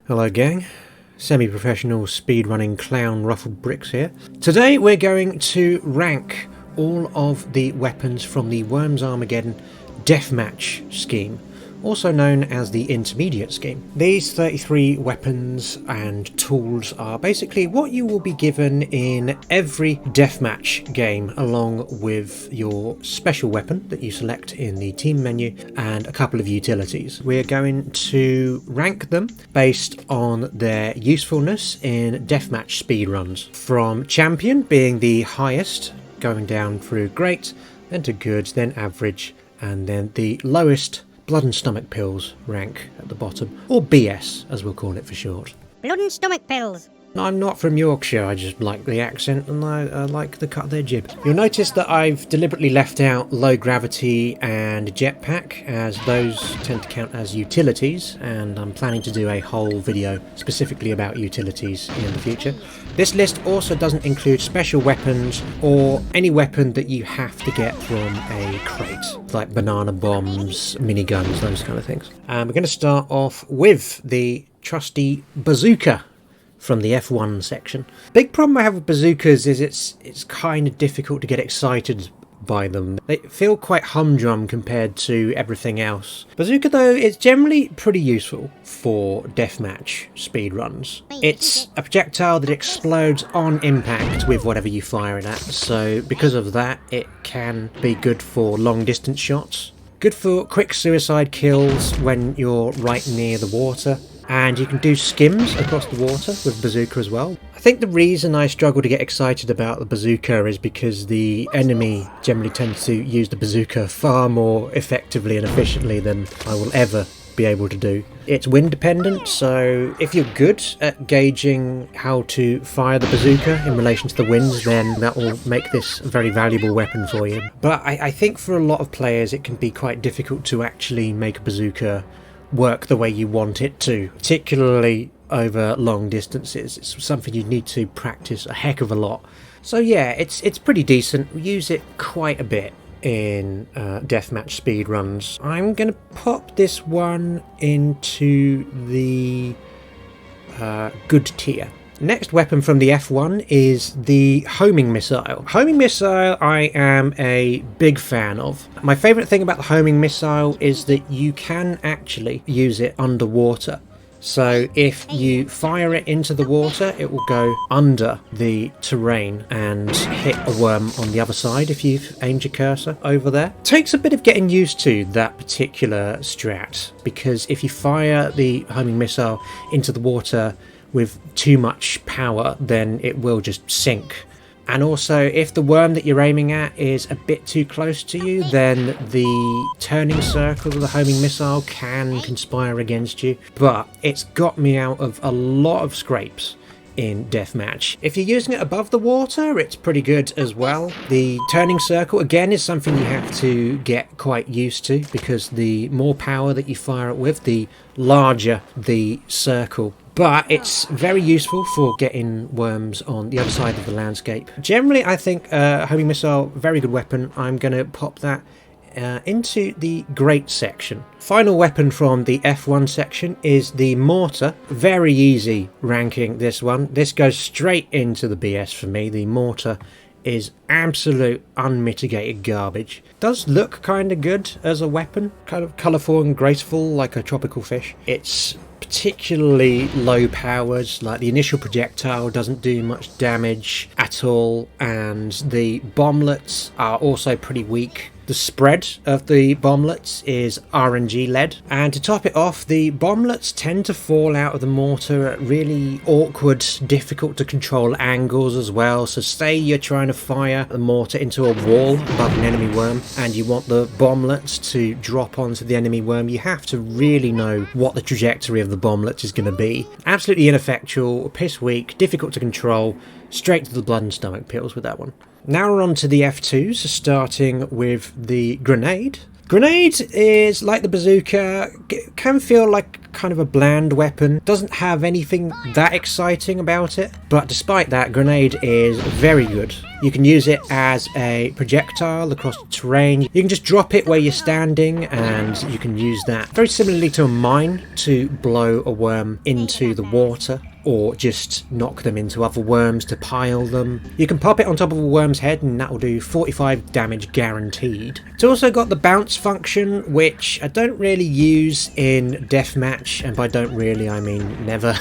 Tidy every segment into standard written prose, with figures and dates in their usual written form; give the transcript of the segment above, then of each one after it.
Hello gang, semi-professional speedrunning clown Ruffled Bricks here. Today we're going to rank all of the weapons from the Worms Armageddon Deathmatch scheme, also known as the Intermediate scheme. These 33 weapons and tools are basically what you will be given in every deathmatch game, along with your special weapon that you select in the team menu and a couple of utilities. We're going to rank them based on their usefulness in deathmatch speedruns, from champion being the highest, going down through great, then to good, then average, and then the lowest blood and stomach pills rank at the bottom, or BS as we'll call it for short. Blood and stomach pills. I'm not from Yorkshire, I just like the accent and I like the cut of their jib. You'll notice that I've deliberately left out low gravity and jetpack, as those tend to count as utilities, and I'm planning to do a whole video specifically about utilities in the future. This list also doesn't include special weapons or any weapon that you have to get from a crate, like banana bombs, miniguns, those kind of things. We're going to start off with the trusty Bazooka from the F1 section. Big problem I have with bazookas is it's kind of difficult to get excited by them. They feel quite humdrum compared to everything else. Bazooka though is generally pretty useful for deathmatch speedruns. It's a projectile that explodes on impact with whatever you fire it at, so because of that it can be good for long distance shots. Good for quick suicide kills when you're right near the water. And you can do skims across the water with bazooka as well. I think the reason I struggle to get excited about the bazooka is because the enemy generally tends to use the bazooka far more effectively and efficiently than I will ever be able to do. It's wind dependent, so if you're good at gauging how to fire the bazooka in relation to the winds, then that will make this a very valuable weapon for you. But I think for a lot of players it can be quite difficult to actually make a bazooka work the way you want it to, particularly over long distances. It's something you need to practice a heck of a lot. So yeah, it's pretty decent. We use it quite a bit in deathmatch speedruns. I'm going to pop this one into the good tier. Next weapon from the F1 is the homing missile. Homing missile I am a big fan of. My favourite thing about the homing missile is that you can actually use it underwater. So if you fire it into the water, it will go under the terrain and hit a worm on the other side if you've aimed your cursor over there. Takes a bit of getting used to that particular strat, because if you fire the homing missile into the water with too much power, then it will just sink. And also, if the worm that you're aiming at is a bit too close to you, then the turning circle of the homing missile can conspire against you. But it's got me out of a lot of scrapes in deathmatch. If you're using it above the water, it's pretty good as well. The turning circle, again, is something you have to get quite used to, because the more power that you fire it with, the larger the circle. But it's very useful for getting worms on the other side of the landscape. Generally, I think homing missile, very good weapon. I'm going to pop that into the great section. Final weapon from the F1 section is the Mortar. Very easy ranking this one. This goes straight into the BS for me. The Mortar is absolute unmitigated garbage. Does look kind of good as a weapon, kind of colourful and graceful like a tropical fish. It's particularly low powers, like the initial projectile doesn't do much damage at all, and the bomblets are also pretty weak. The spread of the bomblets is RNG led, and to top it off, the bomblets tend to fall out of the mortar at really awkward, difficult to control angles as well. So say you're trying to fire the mortar into a wall above an enemy worm and you want the bomblets to drop onto the enemy worm, you have to really know what the trajectory of the bomblets is going to be. Absolutely ineffectual, piss weak, difficult to control, straight to the blood and stomach pills with that one. Now we're on to the F2s, starting with the grenade. Grenade is like the bazooka, can feel like kind of a bland weapon, doesn't have anything that exciting about it, but despite that, grenade is very good. You can use it as a projectile across the terrain. You can just drop it where you're standing and you can use that very similarly to a mine to blow a worm into the water, or just knock them into other worms to pile them. You can pop it on top of a worm's head and that will do 45 damage guaranteed. It's also got the bounce function, which I don't really use in deathmatch, and by don't really I mean never.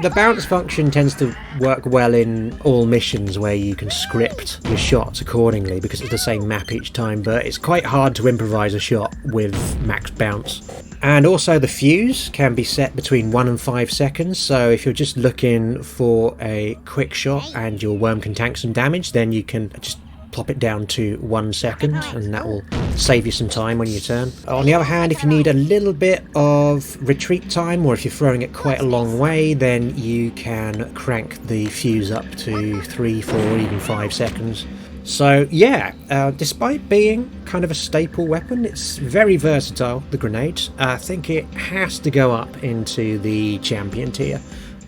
The bounce function tends to work well in all missions where you can script your shots accordingly because it's the same map each time, but it's quite hard to improvise a shot with max bounce. And also the fuse can be set between 1 and 5 seconds, so if you're just looking for a quick shot and your worm can tank some damage, then you can just plop it down to 1 second and that will save you some time on your turn. On the other hand, if you need a little bit of retreat time, or if you're throwing it quite a long way, then you can crank the fuse up to 3, 4, even 5 seconds. So yeah, despite being kind of a staple weapon, it's very versatile, the grenade. I think it has to go up into the champion tier.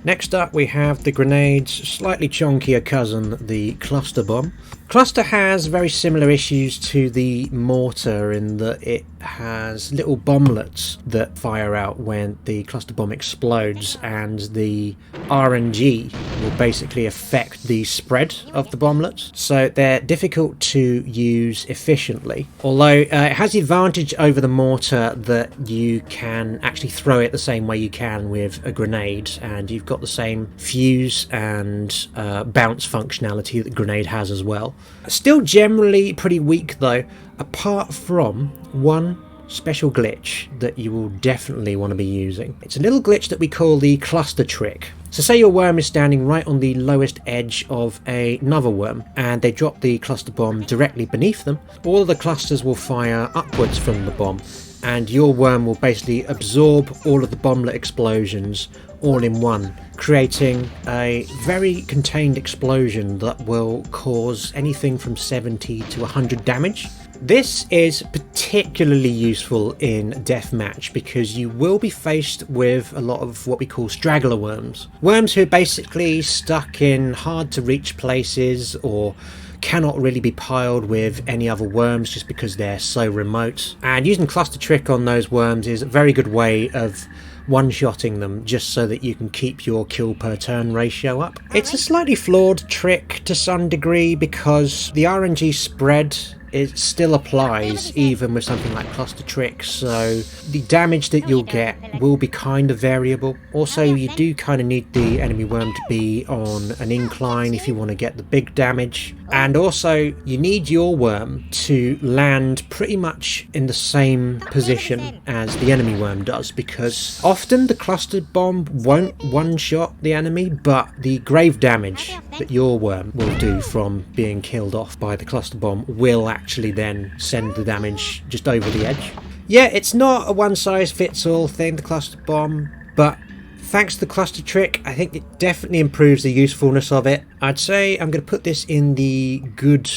Next up we have the grenade's slightly chonkier cousin, the cluster bomb. Cluster has very similar issues to the mortar in that it has little bomblets that fire out when the cluster bomb explodes, and the RNG will basically affect the spread of the bomblets, so they're difficult to use efficiently. Although it has the advantage over the mortar that you can actually throw it the same way you can with a grenade, and you've got the same fuse and bounce functionality that the grenade has as well. Still generally pretty weak though, apart from one special glitch that you will definitely want to be using. It's a little glitch that we call the cluster trick. So say your worm is standing right on the lowest edge of another worm and they drop the cluster bomb directly beneath them. All of the clusters will fire upwards from the bomb and your worm will basically absorb all of the bomblet explosions all in one, creating a very contained explosion that will cause anything from 70 to 100 damage. This is particularly useful in deathmatch because you will be faced with a lot of what we call straggler worms. Worms who are basically stuck in hard to reach places or cannot really be piled with any other worms just because they're so remote. And using cluster trick on those worms is a very good way of one-shotting them just so that you can keep your kill per turn ratio up. It's a slightly flawed trick to some degree because the RNG spread it still applies even with something like cluster trick, so the damage that you'll get will be kind of variable. Also, you do kind of need the enemy worm to be on an incline if you want to get the big damage, and also you need your worm to land pretty much in the same position as the enemy worm does, because often the cluster bomb won't one-shot the enemy, but the grave damage that your worm will do from being killed off by the cluster bomb will actually then send the damage just over the edge. Yeah, it's not a one-size-fits-all thing, the cluster bomb, but thanks to the cluster trick, I think it definitely improves the usefulness of it. I'd say I'm going to put this in the good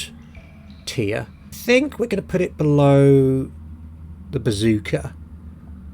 tier. I think we're going to put it below the bazooka,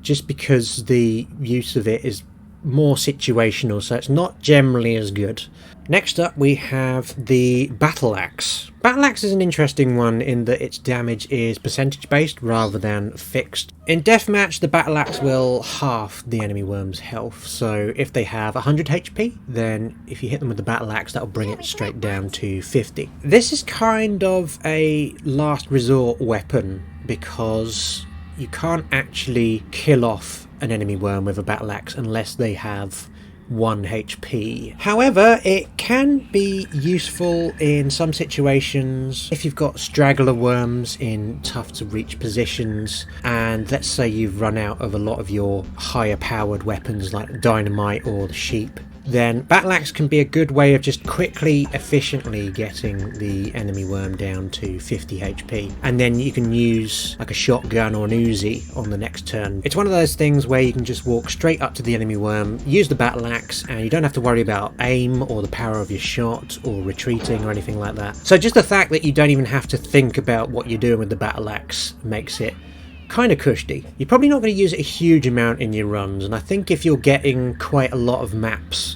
just because the use of it is more situational, so it's not generally as good. Next up we have the battle axe. Battle axe is an interesting one in that its damage is percentage based rather than fixed. In deathmatch the battle axe will halve the enemy worm's health, so if they have 100 HP, then if you hit them with the battle axe that'll bring it straight down to 50. This is kind of a last resort weapon because you can't actually kill off an enemy worm with a battle axe unless they have 1 HP. However, it can be useful in some situations if you've got straggler worms in tough to reach positions, and let's say you've run out of a lot of your higher powered weapons like Dynamite or the sheep. Then battle axe can be a good way of just quickly, efficiently getting the enemy worm down to 50 HP. And then you can use like a shotgun or an Uzi on the next turn. It's one of those things where you can just walk straight up to the enemy worm, use the battle axe, and you don't have to worry about aim or the power of your shot or retreating or anything like that. So just the fact that you don't even have to think about what you're doing with the battle axe makes it kind of cushy. You're probably not going to use it a huge amount in your runs, and I think if you're getting quite a lot of maps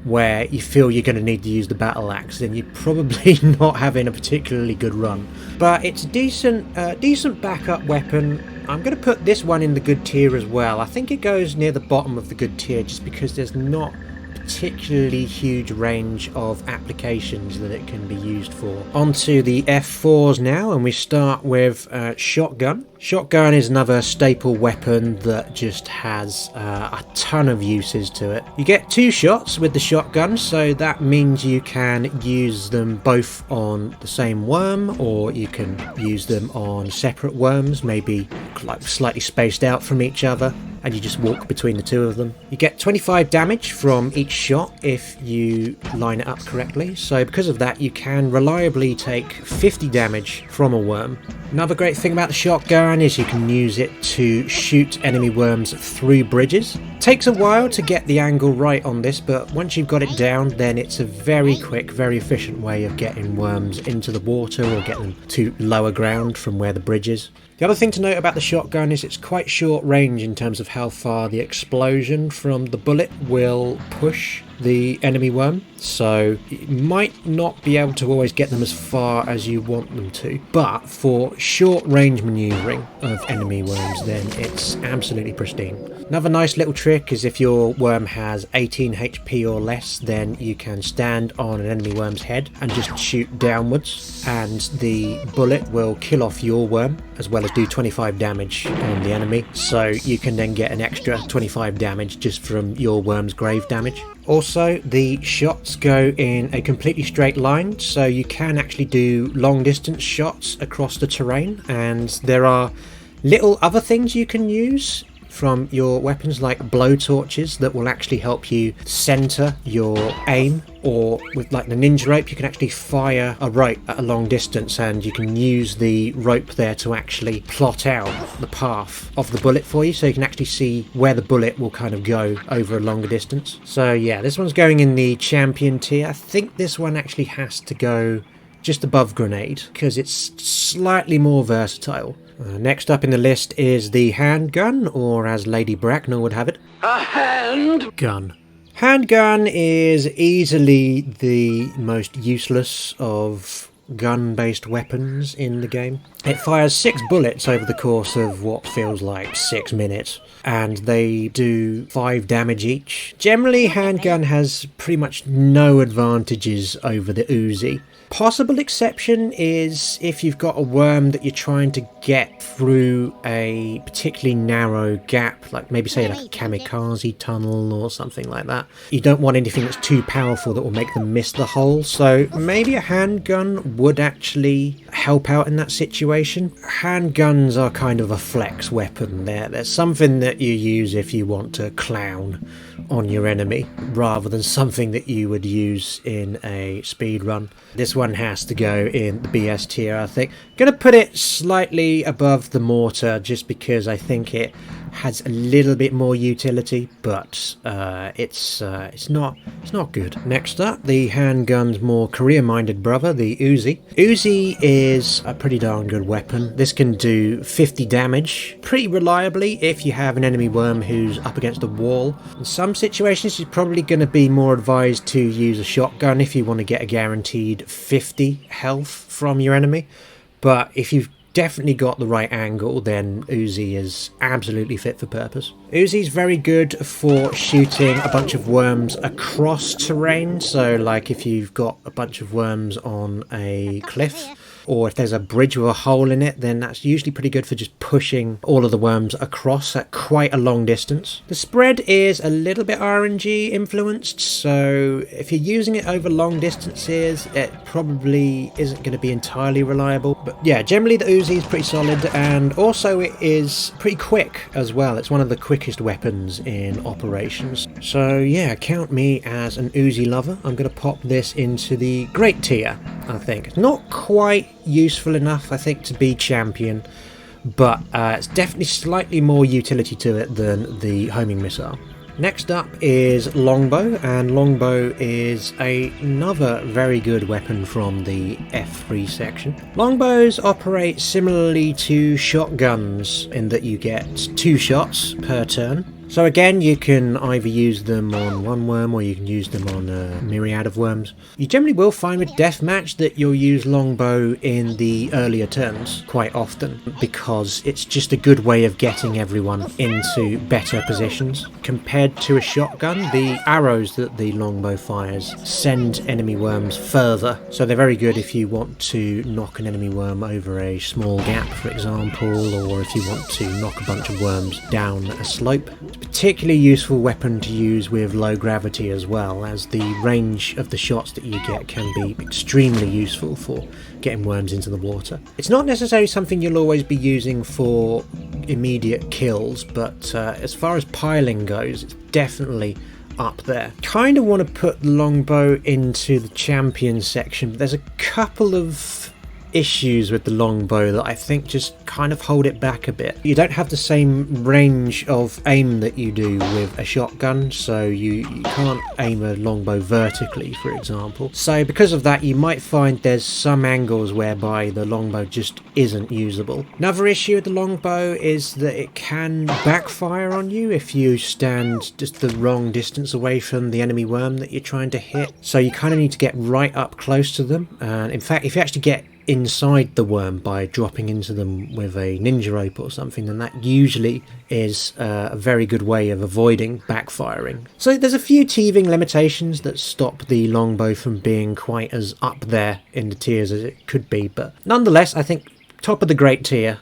where you feel you're going to need to use the battle axe, then you're probably not having a particularly good run. But it's a decent backup weapon. I'm going to put this one in the good tier as well. I think it goes near the bottom of the good tier just because there's not particularly huge range of applications that it can be used for. Onto the F4s now, and we start with shotgun. Shotgun is another staple weapon that just has a ton of uses to it. You get 2 shots with the shotgun, so that means you can use them both on the same worm, or you can use them on separate worms, maybe like slightly spaced out from each other, and you just walk between the 2 of them. You get 25 damage from each shot if you line it up correctly, so because of that you can reliably take 50 damage from a worm. Another great thing about the shotgun is you can use it to shoot enemy worms through bridges. Takes a while to get the angle right on this, but once you've got it down, then it's a very quick, very efficient way of getting worms into the water or getting them to lower ground from where the bridge is. The other thing to note about the shotgun is it's quite short range in terms of how far the explosion from the bullet will push the enemy worm, so you might not be able to always get them as far as you want them to, but for short range maneuvering of enemy worms, then it's absolutely pristine. Another nice little trick is if your worm has 18 HP or less, then you can stand on an enemy worm's head and just shoot downwards, and the bullet will kill off your worm as well as do 25 damage on the enemy, so you can then get an extra 25 damage just from your worm's grave damage. Also, the shots go in a completely straight line, so you can actually do long distance shots across the terrain, and there are little other things you can use from your weapons like blow torches that will actually help you center your aim, or with like the ninja rope you can actually fire a rope at a long distance and you can use the rope there to actually plot out the path of the bullet for you, so you can actually see where the bullet will kind of go over a longer distance. So yeah, this one's going in the champion tier. I think this one actually has to go just above grenade because it's slightly more versatile. Next up in the list is the handgun, or as Lady Bracknell would have it, a handgun. Handgun is easily the most useless of gun-based weapons in the game. It fires 6 bullets over the course of what feels like 6 minutes, and they do 5 damage each. Generally, handgun has pretty much no advantages over the Uzi. Possible exception is if you've got a worm that you're trying to get through a particularly narrow gap, like maybe say like a Kamikaze tunnel or something like that. You don't want anything that's too powerful that will make them miss the hole, so maybe a handgun would actually help out in that situation. Handguns are kind of a flex weapon. They're something that you use if you want to clown on your enemy, rather than something that you would use in a speed run. This one has to go in the BS tier, I think. Gonna put it slightly above the Mortar just because I think it has a little bit more utility, but it's not good. Next up, the handgun's more career-minded brother, the Uzi. Uzi is a pretty darn good weapon. This can do 50 damage pretty reliably if you have an enemy worm who's up against a wall. In some situations, you're probably going to be more advised to use a shotgun if you want to get a guaranteed 50 health from your enemy. But if you've definitely got the right angle, then Uzi is absolutely fit for purpose. Uzi's very good for shooting a bunch of worms across terrain, so like if you've got a bunch of worms on a cliff, or if there's a bridge with a hole in it, then that's usually pretty good for just pushing all of the worms across at quite a long distance. The spread is a little bit RNG influenced, so if you're using it over long distances, it probably isn't going to be entirely reliable. But yeah, generally the Uzi is pretty solid, and also it is pretty quick as well. It's one of the quickest weapons in operations. So yeah, count me as an Uzi lover. I'm going to pop this into the great tier, I think. It's not quite useful enough, I think, to be champion, but it's definitely slightly more utility to it than the homing missile. Next up is Longbow, and Longbow is another very good weapon from the F3 section. Longbows operate similarly to shotguns in that you get 2 shots per turn. So again, you can either use them on one worm or you can use them on a myriad of worms. You generally will find with Deathmatch that you'll use Longbow in the earlier turns quite often because it's just a good way of getting everyone into better positions. Compared to a shotgun, the arrows that the Longbow fires send enemy worms further, so they're very good if you want to knock an enemy worm over a small gap, for example, or if you want to knock a bunch of worms down a slope. Particularly useful weapon to use with low gravity as well, as the range of the shots that you get can be extremely useful for getting worms into the water. It's not necessarily something you'll always be using for immediate kills, but as far as piling goes, it's definitely up there. Kind of want to put Longbow into the champion section, but there's a couple of issues with the Longbow that I think just kind of hold it back a bit. You don't have the same range of aim that you do with a shotgun, so you can't aim a Longbow vertically, for example. So because of that, you might find there's some angles whereby the Longbow just isn't usable. Another issue with the Longbow is that it can backfire on you if you stand just the wrong distance away from the enemy worm that you're trying to hit. So you kind of need to get right up close to them, and in fact, if you actually get inside the worm by dropping into them with a ninja rope or something, then that usually is a very good way of avoiding backfiring. So there's a few teething limitations that stop the Longbow from being quite as up there in the tiers as it could be, but nonetheless I think top of the great tier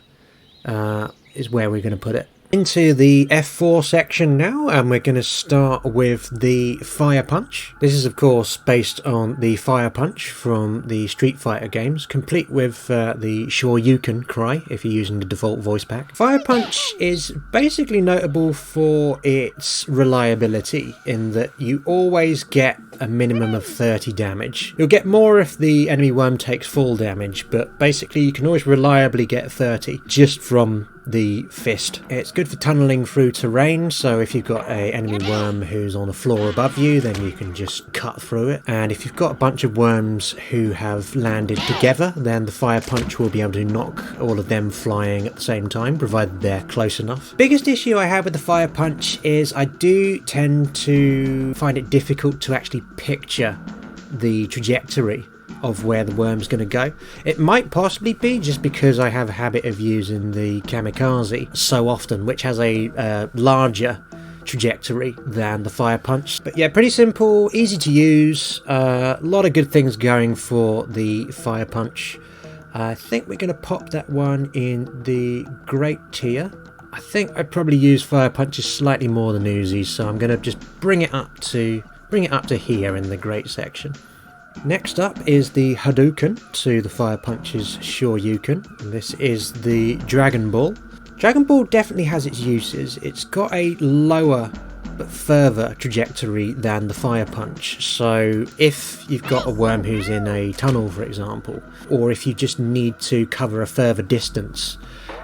is where we're going to put it. Into the F4 section now, and we're going to start with the Fire Punch. This is of course based on the Fire Punch from the Street Fighter games, complete with the Shoryuken cry if you're using the default voice pack. Fire Punch is basically notable for its reliability in that you always get a minimum of 30 damage. You'll get more if the enemy worm takes full damage, but basically you can always reliably get 30 just from the fist. It's good for tunneling through terrain, so if you've got a enemy worm who's on a floor above you, then you can just cut through it. And if you've got a bunch of worms who have landed together, then the Fire Punch will be able to knock all of them flying at the same time, provided they're close enough. Biggest issue I have with the Fire Punch is I do tend to find it difficult to actually picture the trajectory of where the worm's going to go. It might possibly be just because I have a habit of using the Kamikaze so often, which has a larger trajectory than the Fire Punch. But yeah, pretty simple, easy to use, a lot of good things going for the Fire Punch. I think we're going to pop that one in the great tier. I think I'd probably use Fire Punches slightly more than Uzis, so I'm going to just bring it up to here in the great section. Next up is the Hadouken to the Fire Punch's Shoryuken. This is the Dragon Ball. Dragon Ball definitely has its uses. It's got a lower but further trajectory than the Fire Punch, so if you've got a worm who's in a tunnel, for example, or if you just need to cover a further distance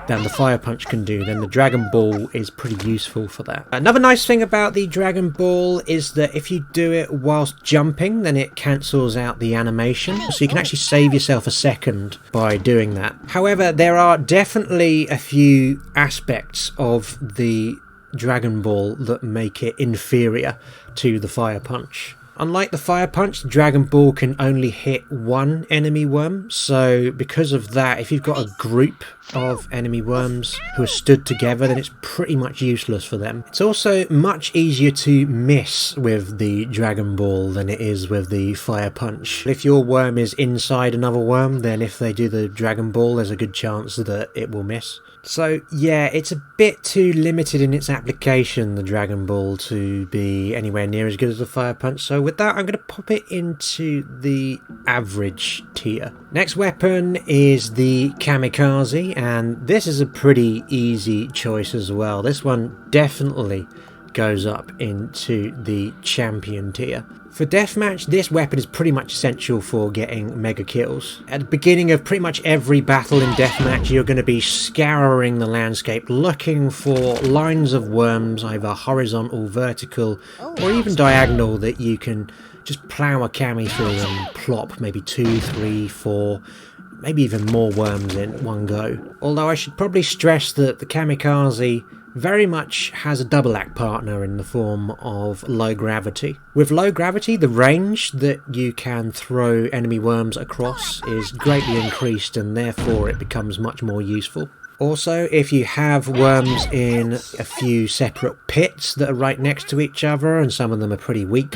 than the Fire Punch can do, then the Dragon Ball is pretty useful for that. Another nice thing about the Dragon Ball is that if you do it whilst jumping, then it cancels out the animation, so you can actually save yourself a second by doing that. However, there are definitely a few aspects of the Dragon Ball that make it inferior to the Fire Punch. Unlike the Fire Punch, the Dragon Ball can only hit one enemy worm, so because of that, if you've got a group of enemy worms who are stood together, then it's pretty much useless for them. It's also much easier to miss with the Dragon Ball than it is with the Fire Punch. If your worm is inside another worm, then if they do the Dragon Ball, there's a good chance that it will miss. So yeah, it's a bit too limited in its application, the Dragon Ball, to be anywhere near as good as the Fire Punch, so with that I'm going to pop it into the average tier. Next weapon is the Kamikaze, and this is a pretty easy choice as well. This one definitely goes up into the champion tier. For deathmatch, this weapon is pretty much essential for getting mega kills. At the beginning of pretty much every battle in deathmatch, you're going to be scouring the landscape looking for lines of worms, either horizontal, vertical, or even diagonal, that you can just plow a cami through and plop maybe 2, 3, 4, maybe even more worms in one go. Although I should probably stress that the Kamikaze very much has a double act partner in the form of low gravity. With low gravity, the range that you can throw enemy worms across is greatly increased, and therefore it becomes much more useful. Also, if you have worms in a few separate pits that are right next to each other, and some of them are pretty weak,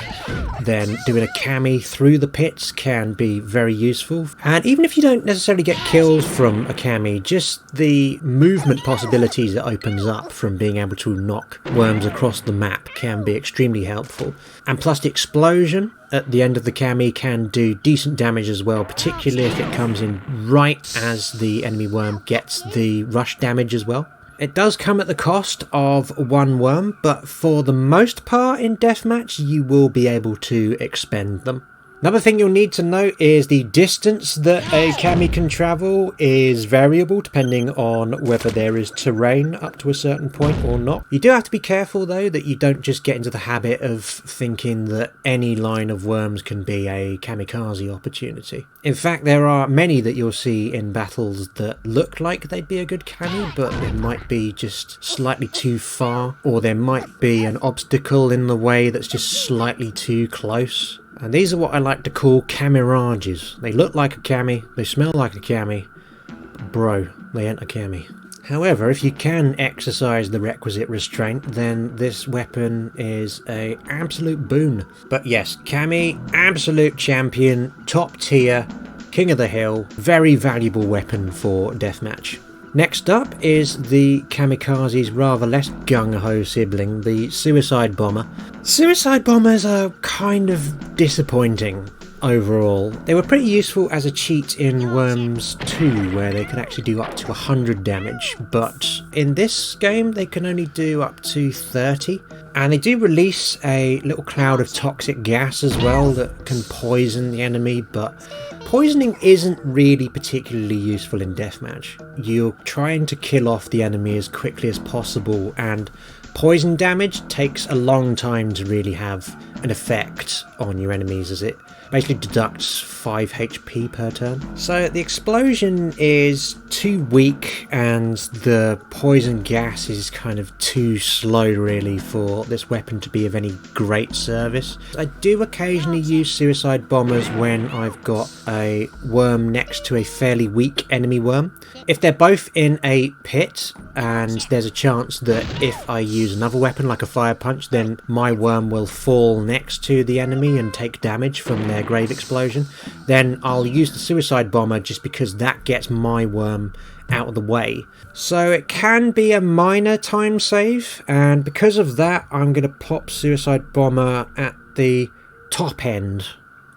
then doing a cami through the pits can be very useful. And even if you don't necessarily get kills from a cami, just the movement possibilities it opens up from being able to knock worms across the map can be extremely helpful. And plus the explosion at the end of the cami can do decent damage as well, particularly if it comes in right as the enemy worm gets the rush damage as well. It does come at the cost of one worm, but for the most part in deathmatch you will be able to expend them. Another thing you'll need to note is the distance that a cami can travel is variable depending on whether there is terrain up to a certain point or not. You do have to be careful though that you don't just get into the habit of thinking that any line of worms can be a kamikaze opportunity. In fact, there are many that you'll see in battles that look like they'd be a good cami, but it might be just slightly too far, or there might be an obstacle in the way that's just slightly too close. And these are what I like to call camirages. They look like a cami, they smell like a cami, but bro, they ain't a cami. However, if you can exercise the requisite restraint, then this weapon is an absolute boon. But yes, cami, absolute champion, top tier, king of the hill, very valuable weapon for deathmatch. Next up is the Kamikaze's rather less gung-ho sibling, the Suicide Bomber. Suicide Bombers are kind of disappointing overall. They were pretty useful as a cheat in Worms 2, where they could actually do up to 100 damage, but in this game they can only do up to 30. And they do release a little cloud of toxic gas as well that can poison the enemy, but poisoning isn't really particularly useful in deathmatch. You're trying to kill off the enemy as quickly as possible, and poison damage takes a long time to really have an effect on your enemies, as it basically deducts 5 HP per turn. So the explosion is too weak and the poison gas is kind of too slow really for this weapon to be of any great service. I do occasionally use suicide bombers when I've got a worm next to a fairly weak enemy worm. If they're both in a pit and there's a chance that if I use another weapon like a fire punch, then my worm will fall next to the enemy and take damage from their grave explosion, then I'll use the suicide bomber just because that gets my worm out of the way. So it can be a minor time save, and because of that I'm going to pop suicide bomber at the top end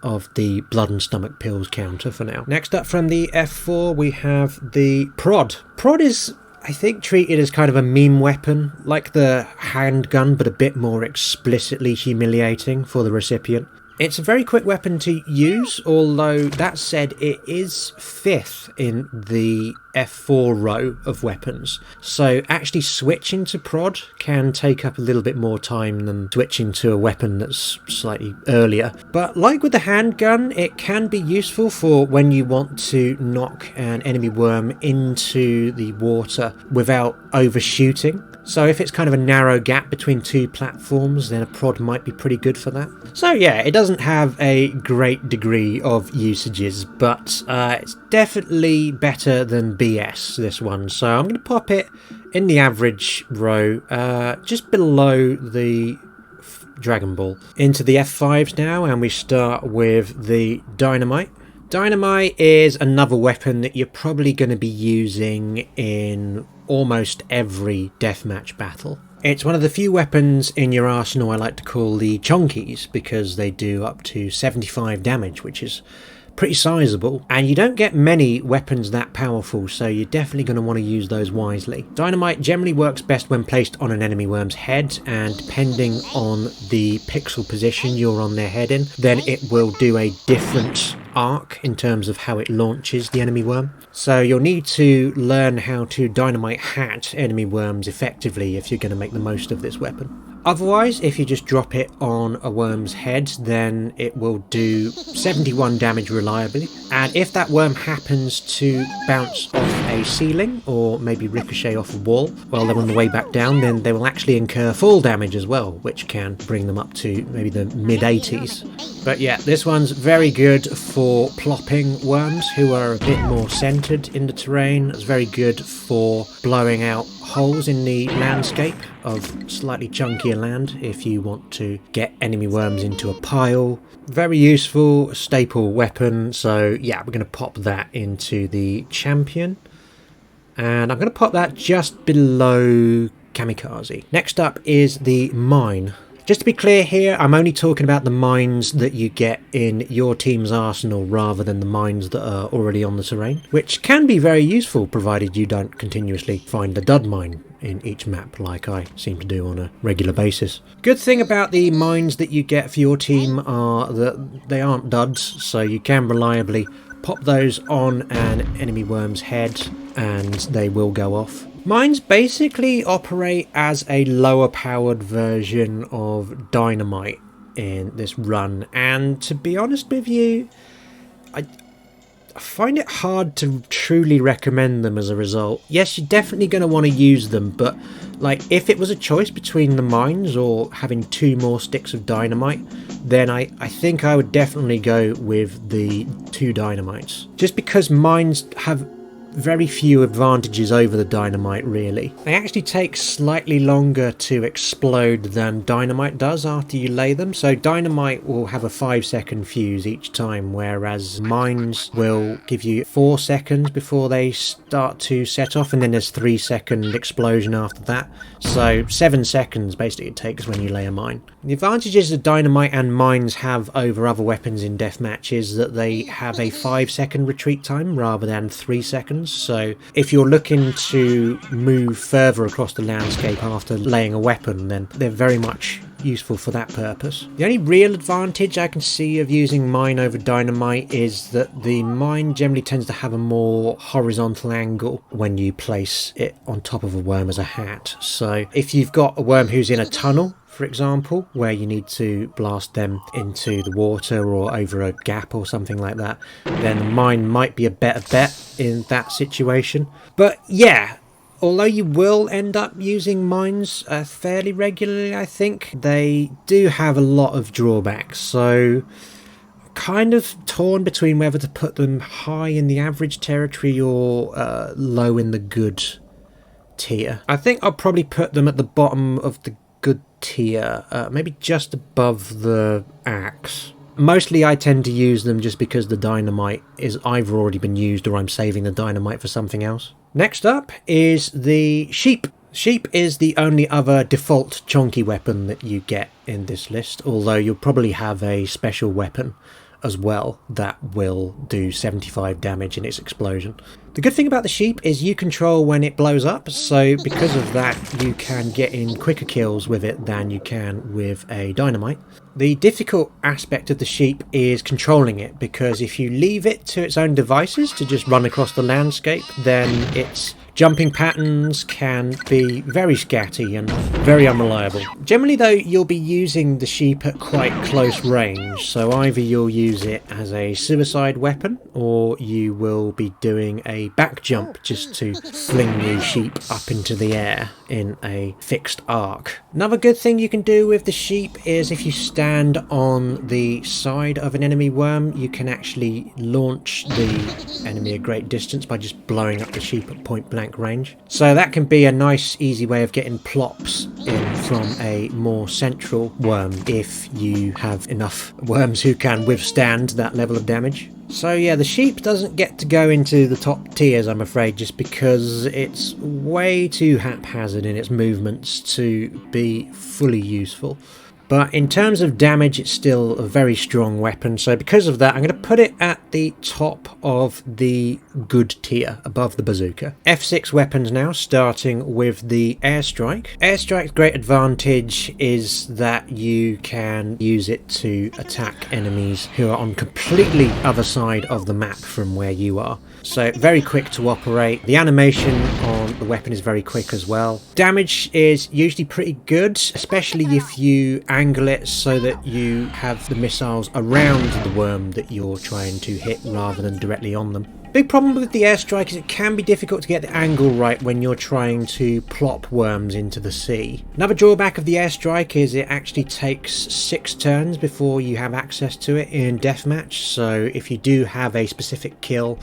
of the blood and stomach pills counter for now. Next up from the F4 we have the prod. Prod is, I think, treated as kind of a meme weapon, like the handgun, but a bit more explicitly humiliating for the recipient. It's a very quick weapon to use, although that said it is 5th in the F4 row of weapons. So actually switching to prod can take up a little bit more time than switching to a weapon that's slightly earlier. But like with the handgun, it can be useful for when you want to knock an enemy worm into the water without overshooting. So if it's kind of a narrow gap between two platforms, then a prod might be pretty good for that. So yeah, it doesn't have a great degree of usages, but it's definitely better than BS, this one. So I'm going to pop it in the average row, just below the Dragon Ball. Into the F5s now, and we start with the Dynamite. Dynamite is another weapon that you're probably going to be using in almost every deathmatch battle. It's one of the few weapons in your arsenal I like to call the chonkies, because they do up to 75 damage, which is pretty sizable, and you don't get many weapons that powerful, so you're definitely going to want to use those wisely. Dynamite generally works best when placed on an enemy worm's head, and depending on the pixel position you're on their head in, then it will do a different arc in terms of how it launches the enemy worm. So you'll need to learn how to dynamite hat enemy worms effectively if you're going to make the most of this weapon. Otherwise, if you just drop it on a worm's head, then it will do 71 damage reliably, and if that worm happens to bounce off a ceiling or maybe ricochet off a wall while they're on the way back down, then they will actually incur fall damage as well, which can bring them up to maybe the mid-80s. But yeah, this one's very good for plopping worms who are a bit more centered in the terrain. It's very good for blowing out holes in the landscape of slightly chunkier land if you want to get enemy worms into a pile. Very useful staple weapon, so yeah, we're going to pop that into the champion. And I'm going to pop that just below Kamikaze. Next up is the mine. Just to be clear here, I'm only talking about the mines that you get in your team's arsenal rather than the mines that are already on the terrain, which can be very useful provided you don't continuously find a dud mine in each map like I seem to do on a regular basis. Good thing about the mines that you get for your team are that they aren't duds, so you can reliably pop those on an enemy worm's head and they will go off. Mines basically operate as a lower powered version of Dynamite in this run, and to be honest with you, I find it hard to truly recommend them as a result. Yes, you're definitely going to want to use them, but like if it was a choice between the mines or having 2 more sticks of Dynamite, then I think I would definitely go with the 2 Dynamites. Just because mines have very few advantages over the Dynamite, really. They actually take slightly longer to explode than Dynamite does after you lay them, so Dynamite will have a 5-second fuse each time, whereas mines will give you 4 seconds before they start to set off, and then there's 3-second explosion after that, so 7 seconds basically it takes when you lay a mine. The advantages that Dynamite and mines have over other weapons in deathmatch is that they have a 5-second retreat time rather than 3 seconds. So if you're looking to move further across the landscape after laying a weapon, then they're very much useful for that purpose. The only real advantage I can see of using mine over Dynamite is that the mine generally tends to have a more horizontal angle when you place it on top of a worm as a hat. So if you've got a worm who's in a tunnel, for example, where you need to blast them into the water or over a gap or something like that, then the mine might be a better bet in that situation. But yeah, although you will end up using mines fairly regularly, I think, they do have a lot of drawbacks, so kind of torn between whether to put them high in the average territory or low in the good tier. I think I'll probably put them at the bottom of the good tier, maybe just above the axe. Mostly I tend to use them just because the Dynamite is either already been used or I'm saving the Dynamite for something else. Next up is the sheep. Sheep is the only other default chonky weapon that you get in this list, although you'll probably have a special weapon as well that will do 75 damage in its explosion. The good thing about the sheep is you control when it blows up, so because of that you can get in quicker kills with it than you can with a Dynamite. The difficult aspect of the sheep is controlling it, because if you leave it to its own devices to just run across the landscape, then its jumping patterns can be very scatty and very unreliable. Generally though, you'll be using the sheep at quite close range, so either you'll use it as a suicide weapon or you will be doing a back jump just to fling the sheep up into the air in a fixed arc. Another good thing you can do with the sheep is if you stand on the side of an enemy worm, you can actually launch the enemy a great distance by just blowing up the sheep at point blank range. So that can be a nice easy way of getting plops in from a more central worm if you have enough worms who can withstand that level of damage. So yeah, the sheep doesn't get to go into the top tiers, I'm afraid, just because it's way too haphazard in its movements to be fully useful. But in terms of damage, it's still a very strong weapon. So because of that, I'm going to put it at the top of the good tier, above the bazooka. F6 weapons now, starting with the airstrike. Airstrike's great advantage is that you can use it to attack enemies who are on completely other side of the map from where you are. So very quick to operate. The animation on the weapon is very quick as well. Damage is usually pretty good, especially if you angle it so that you have the missiles around the worm that you're trying to hit rather than directly on them. Big problem with the airstrike is it can be difficult to get the angle right when you're trying to plop worms into the sea. Another drawback of the airstrike is it actually takes 6 turns before you have access to it in deathmatch, so if you do have a specific kill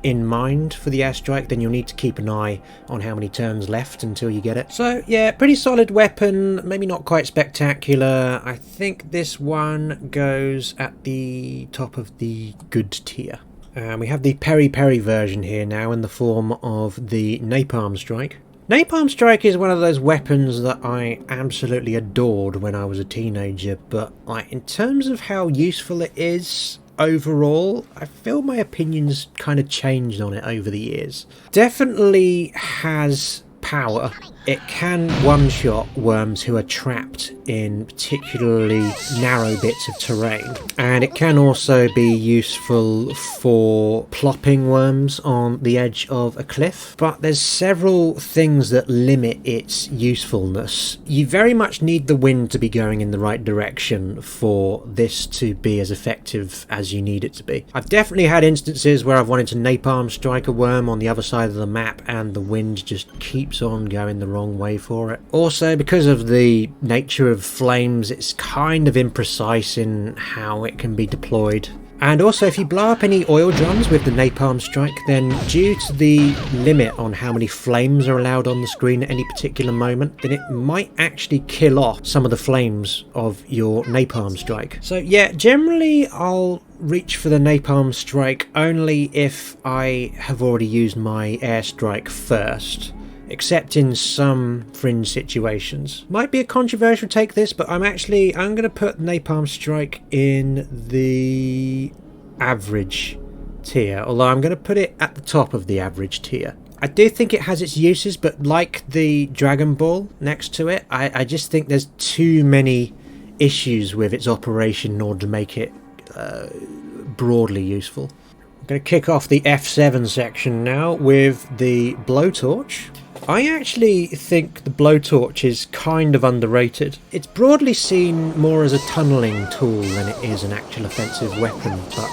in mind for the airstrike, then you'll need to keep an eye on how many turns left until you get it. So yeah, pretty solid weapon, maybe not quite spectacular. I think this one goes at the top of the good tier. We have the Peri Peri version here now in the form of the Napalm Strike. Napalm Strike is one of those weapons that I absolutely adored when I was a teenager, but like, in terms of how useful it is overall, I feel my opinions kind of changed on it over the years. Definitely has power. It can one-shot worms who are trapped in particularly narrow bits of terrain, and it can also be useful for plopping worms on the edge of a cliff. But there's several things that limit its usefulness. You very much need the wind to be going in the right direction for this to be as effective as you need it to be. I've definitely had instances where I've wanted to napalm strike a worm on the other side of the map and the wind just keeps on going the wrong way for it. Also, because of the nature of flames, it's kind of imprecise in how it can be deployed. And also, if you blow up any oil drums with the Napalm Strike, then due to the limit on how many flames are allowed on the screen at any particular moment, then it might actually kill off some of the flames of your Napalm Strike. So yeah, generally I'll reach for the Napalm Strike only if I have already used my airstrike first, except in some fringe situations. Might be a controversial take this, but I'm going to put Napalm Strike in the average tier, although I'm going to put it at the top of the average tier. I do think it has its uses, but like the Dragon Ball next to it, I just think there's too many issues with its operation in order to make it broadly useful. I'm going to kick off the F7 section now with the blowtorch. I actually think the blowtorch is kind of underrated. It's broadly seen more as a tunnelling tool than it is an actual offensive weapon, but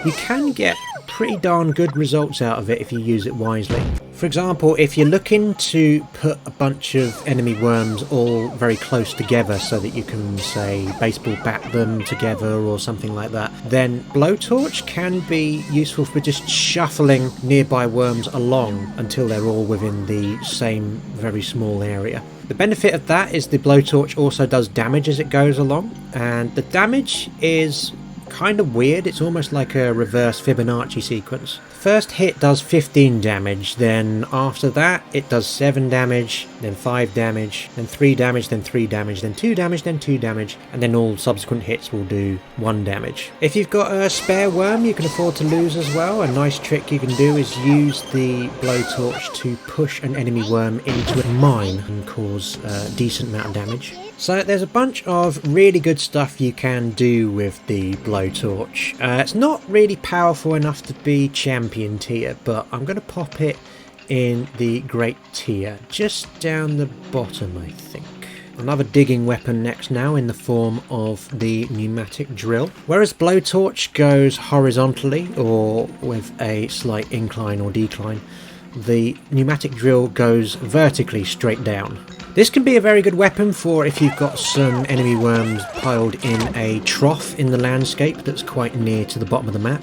you can get pretty darn good results out of it if you use it wisely. For example, if you're looking to put a bunch of enemy worms all very close together so that you can, say, baseball bat them together or something like that, then blowtorch can be useful for just shuffling nearby worms along until they're all within the same very small area. The benefit of that is the blowtorch also does damage as it goes along, and the damage is kind of weird. It's almost like a reverse Fibonacci sequence. The first hit does 15 damage, then after that it does 7 damage, then 5 damage, then 3 damage, then 3 damage, then 2 damage, then 2 damage, and then all subsequent hits will do 1 damage. If you've got a spare worm you can afford to lose as well, a nice trick you can do is use the blowtorch to push an enemy worm into a mine and cause a decent amount of damage. So there's a bunch of really good stuff you can do with the blowtorch. It's not really powerful enough to be champion tier, but I'm going to pop it in the great tier, just down the bottom I think. Another digging weapon next now in the form of the Pneumatic Drill. Whereas blowtorch goes horizontally or with a slight incline or decline, the Pneumatic Drill goes vertically straight down. This can be a very good weapon for if you've got some enemy worms piled in a trough in the landscape that's quite near to the bottom of the map,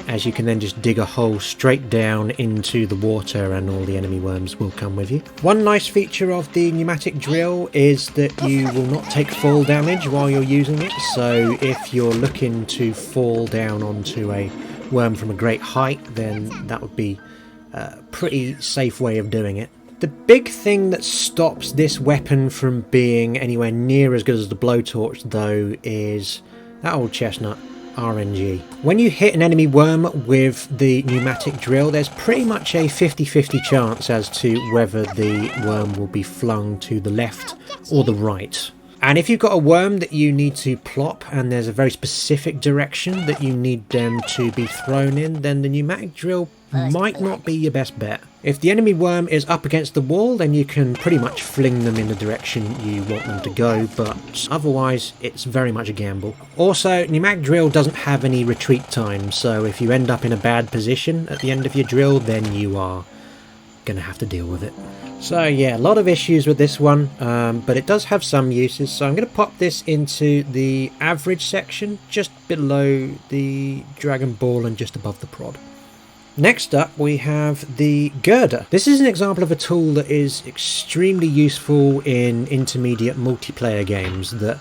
as you can then just dig a hole straight down into the water and all the enemy worms will come with you. One nice feature of the Pneumatic Drill is that you will not take fall damage while you're using it, so if you're looking to fall down onto a worm from a great height, then that would be a pretty safe way of doing it. The big thing that stops this weapon from being anywhere near as good as the blowtorch though is that old chestnut, RNG. When you hit an enemy worm with the pneumatic drill, there's pretty much a 50-50 chance as to whether the worm will be flung to the left or the right. And if you've got a worm that you need to plop and there's a very specific direction that you need them to be thrown in, then the pneumatic drill might not be your best bet. If the enemy worm is up against the wall, then you can pretty much fling them in the direction you want them to go, but otherwise it's very much a gamble. Also, pneumatic drill doesn't have any retreat time, so if you end up in a bad position at the end of your drill, then you are going to have to deal with it. So yeah, a lot of issues with this one, but it does have some uses, so I'm going to pop this into the average section, just below the Dragon Ball and just above the prod. Next up we have the Girder. This is an example of a tool that is extremely useful in intermediate multiplayer games that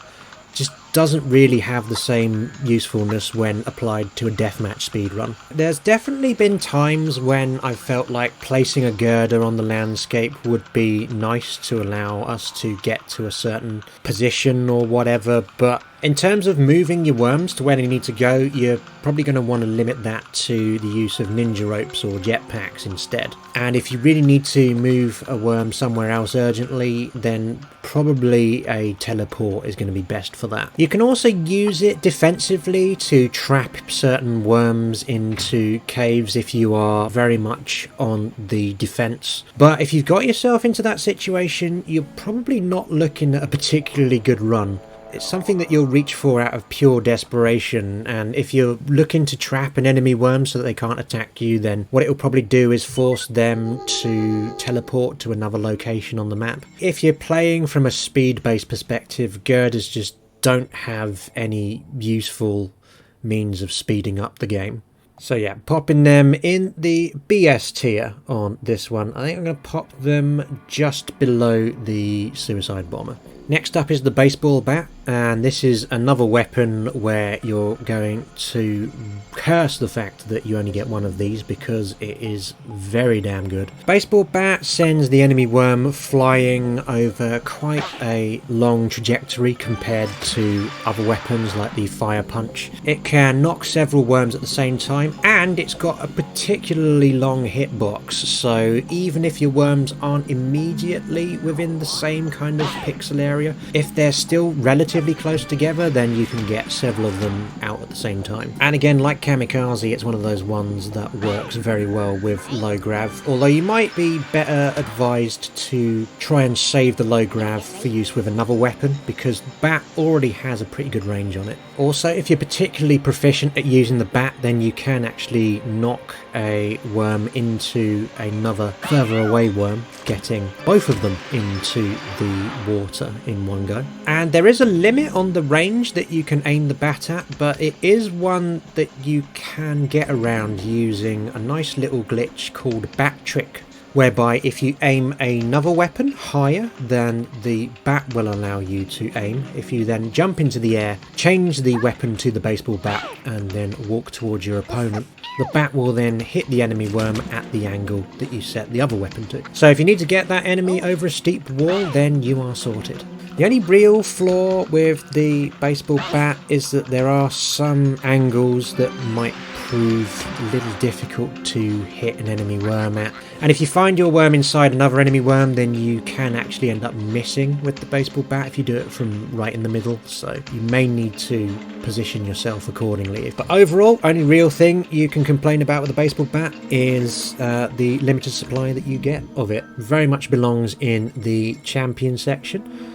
just doesn't really have the same usefulness when applied to a deathmatch speedrun. There's definitely been times when I felt like placing a girder on the landscape would be nice to allow us to get to a certain position or whatever, but in terms of moving your worms to where they need to go, you're probably going to want to limit that to the use of ninja ropes or jetpacks instead. And if you really need to move a worm somewhere else urgently, then probably a teleport is going to be best for that. You can also use it defensively to trap certain worms into caves if you are very much on the defense. But if you've got yourself into that situation, you're probably not looking at a particularly good run. It's something that you'll reach for out of pure desperation, and if you're looking to trap an enemy worm so that they can't attack you, then what it'll probably do is force them to teleport to another location on the map. If you're playing from a speed-based perspective, girders just don't have any useful means of speeding up the game. So yeah, popping them in the BS tier on this one. I think I'm going to pop them just below the suicide bomber. Next up is the baseball bat, and this is another weapon where you're going to curse the fact that you only get one of these because it is very damn good. Baseball bat sends the enemy worm flying over quite a long trajectory compared to other weapons like the fire punch. It can knock several worms at the same time, and it's got a particularly long hitbox, so even if your worms aren't immediately within the same kind of pixel area, if they're still relatively close together, then you can get several of them out at the same time. And again, like Kamikaze, it's one of those ones that works very well with low grav, although you might be better advised to try and save the low grav for use with another weapon, because the bat already has a pretty good range on it. Also, if you're particularly proficient at using the bat, then you can actually knock a worm into another further away worm, getting both of them into the water in one go. And there is a limit on the range that you can aim the bat at, but it is one that you can get around using a nice little glitch called bat trick, whereby if you aim another weapon higher than the bat will allow you to aim, if you then jump into the air, change the weapon to the baseball bat, and then walk towards your opponent, the bat will then hit the enemy worm at the angle that you set the other weapon to. So if you need to get that enemy over a steep wall, then you are sorted. The only real flaw with the baseball bat is that there are some angles that might prove a little difficult to hit an enemy worm at. And if you find your worm inside another enemy worm, then you can actually end up missing with the baseball bat if you do it from right in the middle, so you may need to position yourself accordingly. But overall, only real thing you can complain about with the baseball bat is the limited supply that you get of it. Very much belongs in the champion section.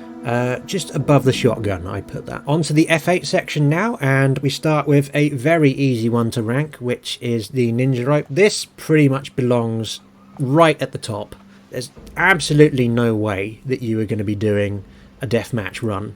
Just above the shotgun, I put that. Onto the F8 section now, and we start with a very easy one to rank, which is the ninja rope. This pretty much belongs right at the top. There's absolutely no way that you are going to be doing a deathmatch run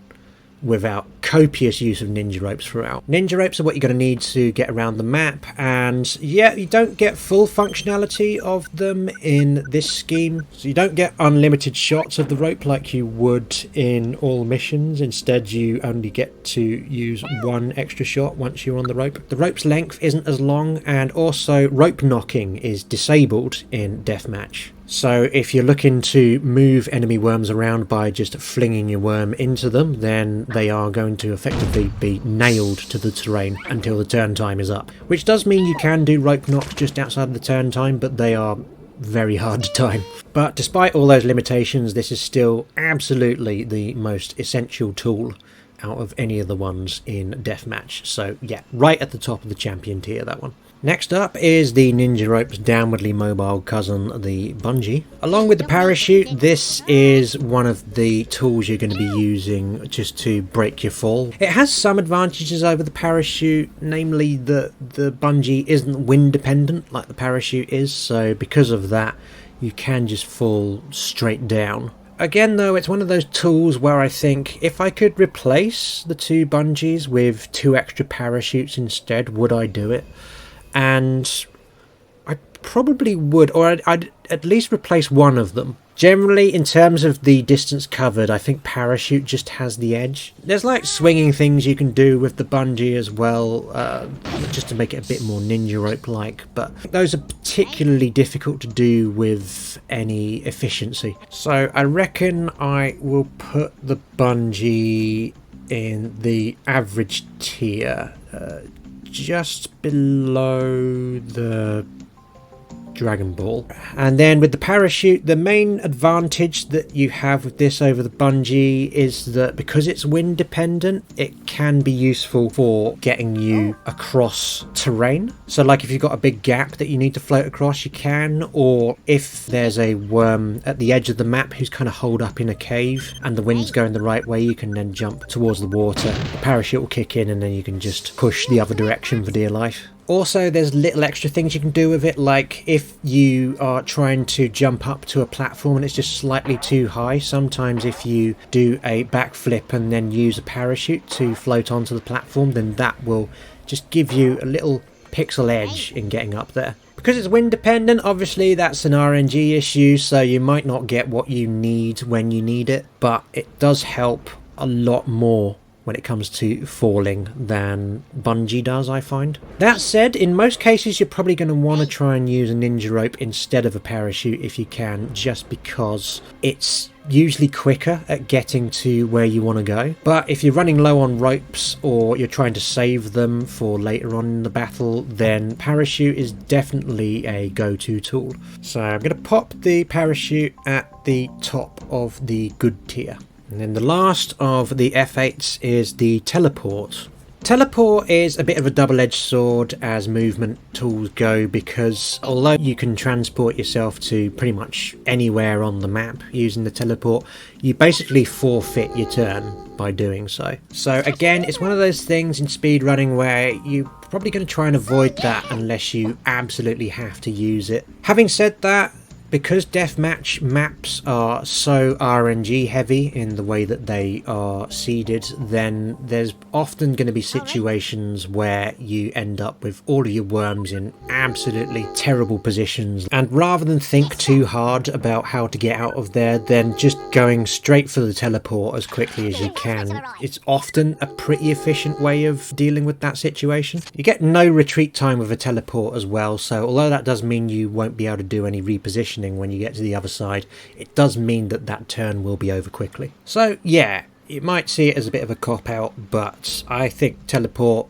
without copious use of ninja ropes throughout. Ninja ropes are what you're going to need to get around the map, and yeah, you don't get full functionality of them in this scheme, so you don't get unlimited shots of the rope like you would in all missions. Instead, you only get to use one extra shot once you're on the rope. The rope's length isn't as long, and also rope knocking is disabled in deathmatch. So if you're looking to move enemy worms around by just flinging your worm into them, then they are going to effectively be nailed to the terrain until the turn time is up. Which does mean you can do rope knocks just outside of the turn time, but they are very hard to time. But despite all those limitations, this is still absolutely the most essential tool out of any of the ones in Deathmatch. So yeah, right at the top of the champion tier, that one. Next up is the Ninja Rope's downwardly mobile cousin, the Bungee. Along with the parachute, this is one of the tools you're going to be using just to break your fall. It has some advantages over the parachute, namely that the Bungee isn't wind dependent like the parachute is, so because of that you can just fall straight down. Again though, it's one of those tools where I think if I could replace the two bungees with 2 extra parachutes instead, would I do it? And I probably would, or I'd at least replace one of them. Generally, in terms of the distance covered, I think parachute just has the edge. There's like swinging things you can do with the bungee as well, just to make it a bit more ninja rope-like, but those are particularly difficult to do with any efficiency. So I reckon I will put the bungee in the average tier, just below the Dragon Ball. And then with the parachute, the main advantage that you have with this over the bungee is that because it's wind dependent, it can be useful for getting you across terrain. So like if you've got a big gap that you need to float across, you can, or if there's a worm at the edge of the map who's kind of holed up in a cave and the wind's going the right way, you can then jump towards the water. The parachute will kick in and then you can just push the other direction for dear life. Also, there's little extra things you can do with it, like if you are trying to jump up to a platform and it's just slightly too high, sometimes if you do a backflip and then use a parachute to float onto the platform, then that will just give you a little pixel edge in getting up there. Because it's wind dependent, obviously that's an RNG issue, so you might not get what you need when you need it, but it does help a lot more when it comes to falling than bungee does, I find. That said, in most cases you're probably going to want to try and use a ninja rope instead of a parachute if you can, just because it's usually quicker at getting to where you want to go. But if you're running low on ropes or you're trying to save them for later on in the battle, then parachute is definitely a go-to tool. So I'm going to pop the parachute at the top of the good tier. And then the last of the F8s is the teleport. Teleport is a bit of a double-edged sword as movement tools go, because although you can transport yourself to pretty much anywhere on the map using the teleport, you basically forfeit your turn by doing so. So again, it's one of those things in speedrunning where you're probably going to try and avoid that unless you absolutely have to use it. Having said that, because deathmatch maps are so RNG heavy in the way that they are seeded, then there's often going to be situations where you end up with all of your worms in absolutely terrible positions, and rather than think too hard about how to get out of there, then just going straight for the teleport as quickly as you can, it's often a pretty efficient way of dealing with that situation. You get no retreat time with a teleport as well, so although that does mean you won't be able to do any repositioning when you get to the other side, it does mean that that turn will be over quickly. So yeah, you might see it as a bit of a cop-out, but I think teleport,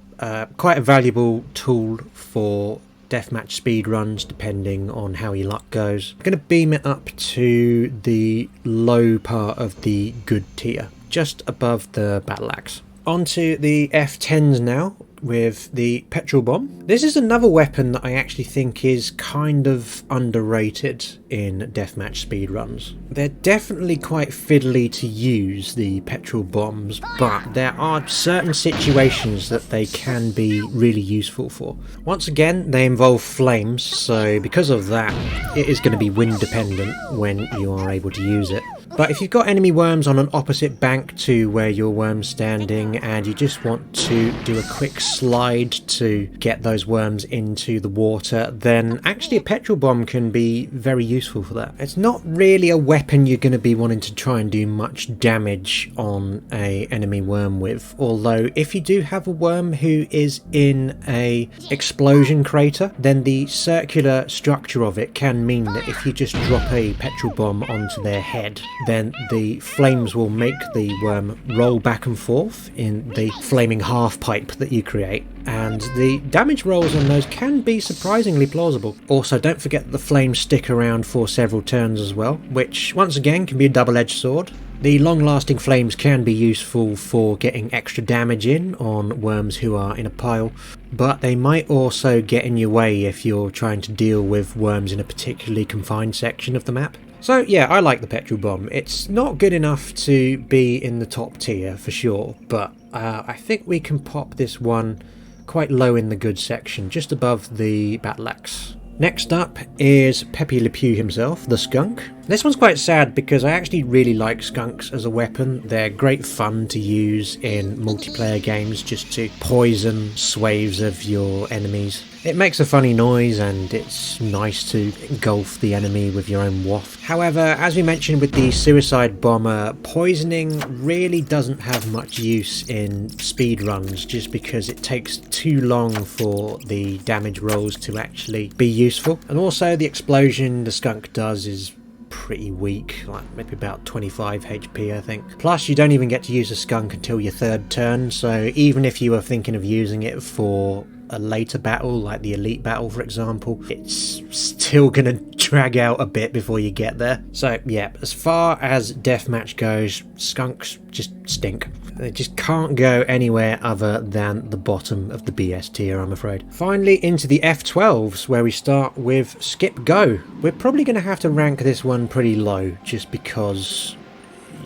quite a valuable tool for deathmatch speedruns depending on how your luck goes. I'm going to beam it up to the low part of the good tier, just above the battle axe. Onto the F10s now, with the Petrol Bomb. This is another weapon that I actually think is kind of underrated in deathmatch speedruns. They're definitely quite fiddly to use, the Petrol Bombs, but there are certain situations that they can be really useful for. Once again, they involve flames, so because of that, it is going to be wind dependent when you are able to use it. But if you've got enemy worms on an opposite bank to where your worm's standing and you just want to do a quick slide to get those worms into the water, then actually a petrol bomb can be very useful for that. It's not really a weapon you're going to be wanting to try and do much damage on a enemy worm with, although if you do have a worm who is in a explosion crater, then the circular structure of it can mean that if you just drop a petrol bomb onto their head, then the flames will make the worm roll back and forth in the flaming half pipe that you create, and the damage rolls on those can be surprisingly plausible. Also, don't forget that the flames stick around for several turns as well, which once again can be a double-edged sword. The long-lasting flames can be useful for getting extra damage in on worms who are in a pile, but they might also get in your way if you're trying to deal with worms in a particularly confined section of the map. So yeah, I like the petrol bomb. It's not good enough to be in the top tier for sure, but I think we can pop this one quite low in the good section, just above the battle axe. Next up is Pepe Le Pew himself, the Skunk. This one's quite sad because I actually really like skunks as a weapon. They're great fun to use in multiplayer games just to poison swathes of your enemies. It makes a funny noise and it's nice to engulf the enemy with your own waft. However, as we mentioned with the suicide bomber, poisoning really doesn't have much use in speedruns just because it takes too long for the damage rolls to actually be useful. And also the explosion the skunk does is pretty weak, like maybe about 25 HP I think. Plus you don't even get to use a skunk until your third turn, so even if you were thinking of using it for a later battle, like the elite battle for example, it's still gonna drag out a bit before you get there. So yeah, as far as deathmatch goes, skunks just stink. They just can't go anywhere other than the bottom of the BS tier, I'm afraid. Finally, into the F12s, where we start with Skip Go. We're probably going to have to rank this one pretty low, just because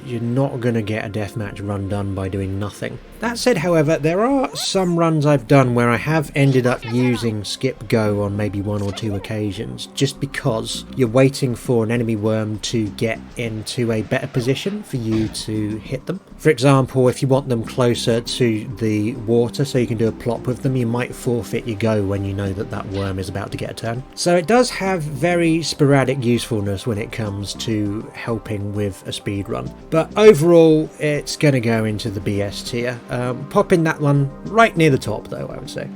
you're not going to get a deathmatch run done by doing nothing. That said, however, there are some runs I've done where I have ended up using Skip Go on maybe 1 or 2 occasions, just because you're waiting for an enemy worm to get into a better position for you to hit them. For example, if you want them closer to the water so you can do a plop with them, you might forfeit your go when you know that that worm is about to get a turn. So it does have very sporadic usefulness when it comes to helping with a speed run. But overall, it's going to go into the BS tier. Popping that one right near the top though, I would say.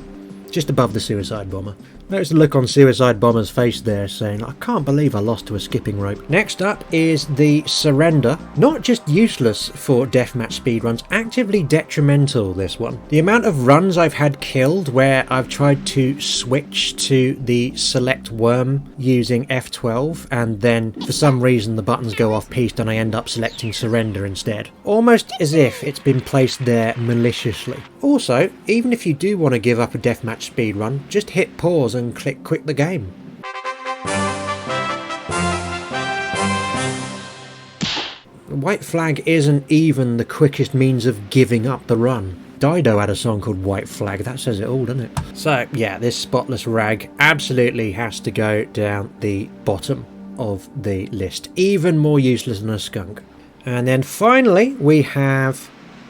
Just above the suicide bomber. Notice the look on Suicide Bomber's face there saying, I can't believe I lost to a skipping rope. Next up is the Surrender. Not just useless for deathmatch speedruns, actively detrimental this one. The amount of runs I've had killed where I've tried to switch to the select worm using F12 and then for some reason the buttons go off piste and I end up selecting Surrender instead. Almost as if it's been placed there maliciously. Also, even if you do want to give up a deathmatch speedrun, just hit pause and click quit the game. The white flag isn't even the quickest means of giving up the run. Dido had a song called White Flag, that says it all, doesn't it? So yeah, this spotless rag absolutely has to go down the bottom of the list. Even more useless than a skunk. And then finally we have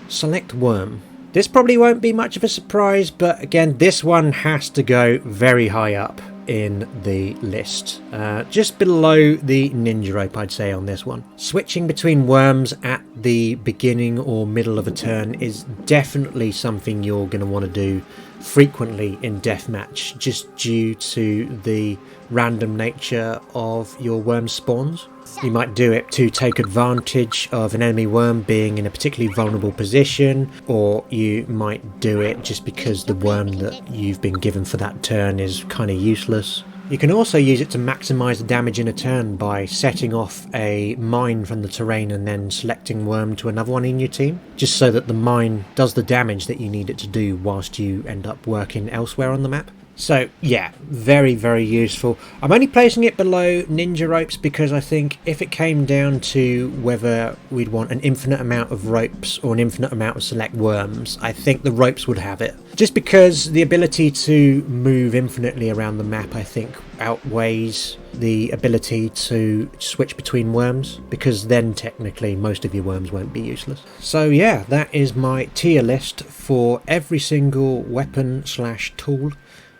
Select Worm. This probably won't be much of a surprise, but again, this one has to go very high up in the list. Just below the ninja rope, I'd say, on this one. Switching between worms at the beginning or middle of a turn is definitely something you're going to want to do frequently in deathmatch, just due to the random nature of your worm spawns. You might do it to take advantage of an enemy worm being in a particularly vulnerable position, or you might do it just because the worm that you've been given for that turn is kind of useless. You can also use it to maximise the damage in a turn by setting off a mine from the terrain and then selecting worm to another one in your team, just so that the mine does the damage that you need it to do whilst you end up working elsewhere on the map. So yeah, very, very useful. I'm only placing it below ninja ropes because I think if it came down to whether we'd want an infinite amount of ropes or an infinite amount of select worms, I think the ropes would have it. Just because the ability to move infinitely around the map, I think, outweighs the ability to switch between worms, because then technically most of your worms won't be useless. So yeah, that is my tier list for every single weapon slash tool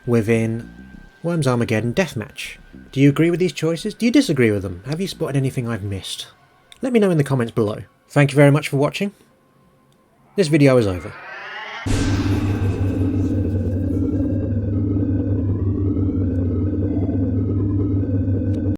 within Worms Armageddon Deathmatch. Do you agree with these choices? Do you disagree with them? Have you spotted anything I've missed? Let me know in the comments below. Thank you very much for watching. This video is over.